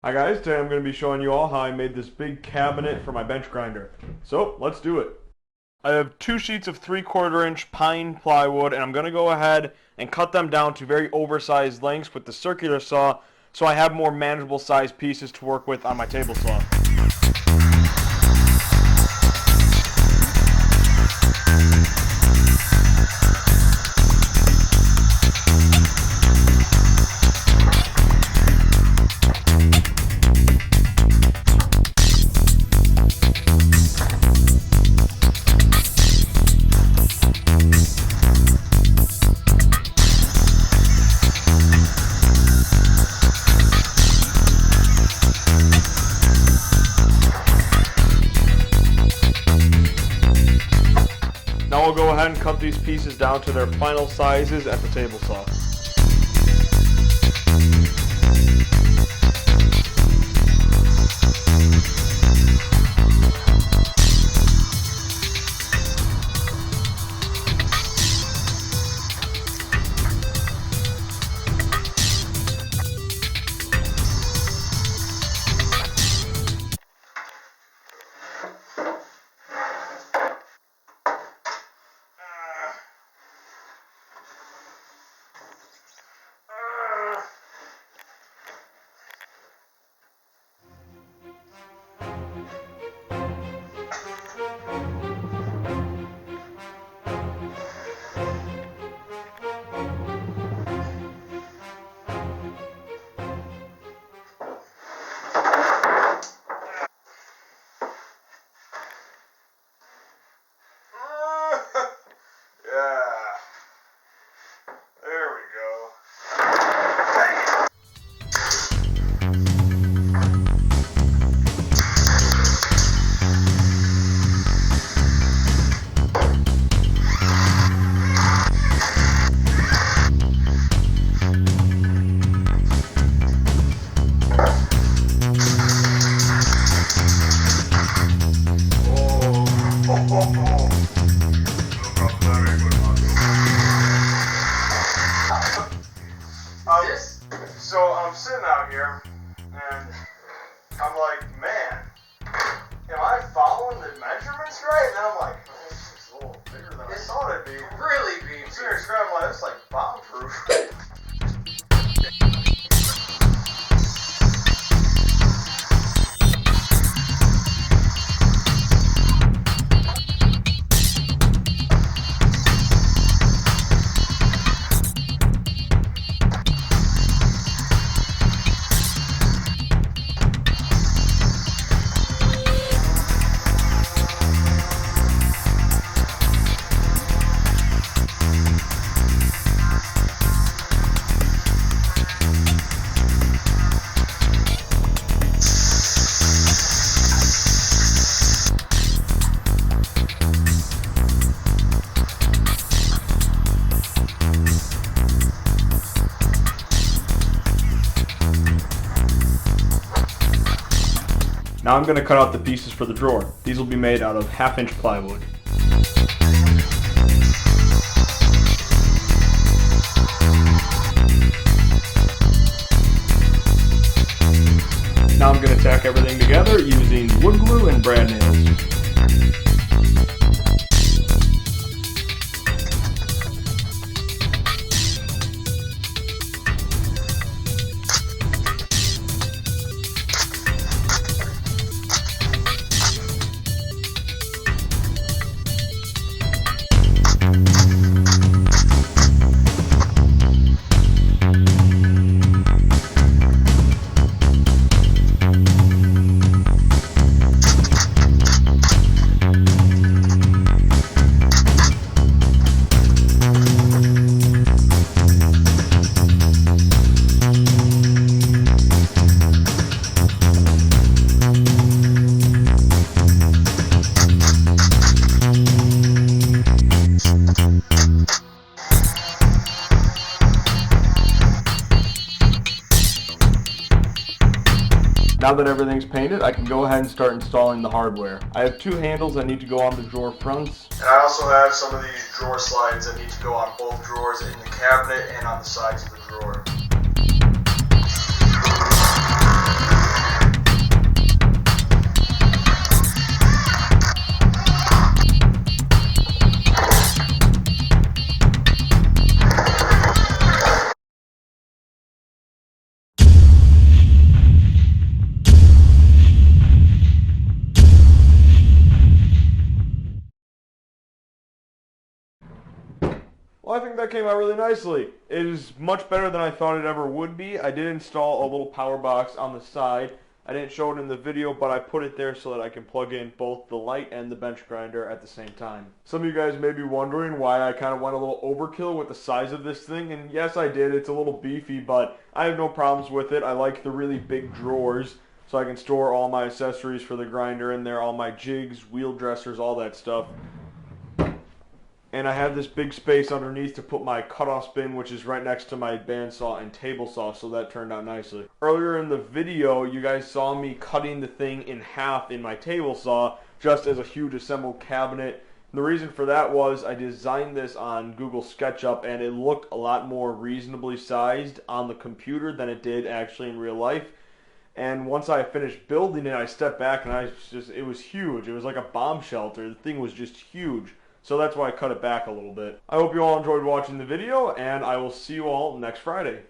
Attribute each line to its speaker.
Speaker 1: Hi guys, today I'm going to be showing you all how I made this big cabinet for my bench grinder. So, let's do it. I have 2 sheets of 3/4 inch pine plywood, and I'm going to go ahead and cut them down to very oversized lengths with the circular saw so I have more manageable sized pieces to work with on my table saw. Now I'll go ahead and cut these pieces down to their final sizes at the table saw.
Speaker 2: So I'm sitting out here, and I'm like, man, am I following the measurements right? And then I'm like, oh, this is a little bigger than I thought it'd be.
Speaker 3: Really being
Speaker 2: I'm sitting here scratching like, this is like bomb-proof.
Speaker 1: Now I'm going to cut out the pieces for the drawer. These will be made out of 1/2 inch plywood. Now I'm going to tack everything together using wood glue and brad nails. Now that everything's painted, I can go ahead and start installing the hardware. I have 2 handles that need to go on the drawer fronts.
Speaker 2: And I also have some of these drawer slides that need to go on both drawers in the cabinet and on the sides of the drawer.
Speaker 1: Well, I think that came out really nicely. It is much better than I thought it ever would be. I did install a little power box on the side. I didn't show it in the video, but I put it there so that I can plug in both the light and the bench grinder at the same time. Some of you guys may be wondering why I kind of went a little overkill with the size of this thing, and yes, I did. It's a little beefy, but I have no problems with it. I like the really big drawers, so I can store all my accessories for the grinder in there, all my jigs, wheel dressers, all that stuff. And I have this big space underneath to put my cutoff bin, which is right next to my bandsaw and table saw, so that turned out nicely. Earlier in the video, you guys saw me cutting the thing in half in my table saw, just as a huge assembled cabinet. And the reason for that was I designed this on Google SketchUp, and it looked a lot more reasonably sized on the computer than it did actually in real life. And once I finished building it, I stepped back and it was huge. It was like a bomb shelter. The thing was just huge. So that's why I cut it back a little bit. I hope you all enjoyed watching the video, and I will see you all next Friday.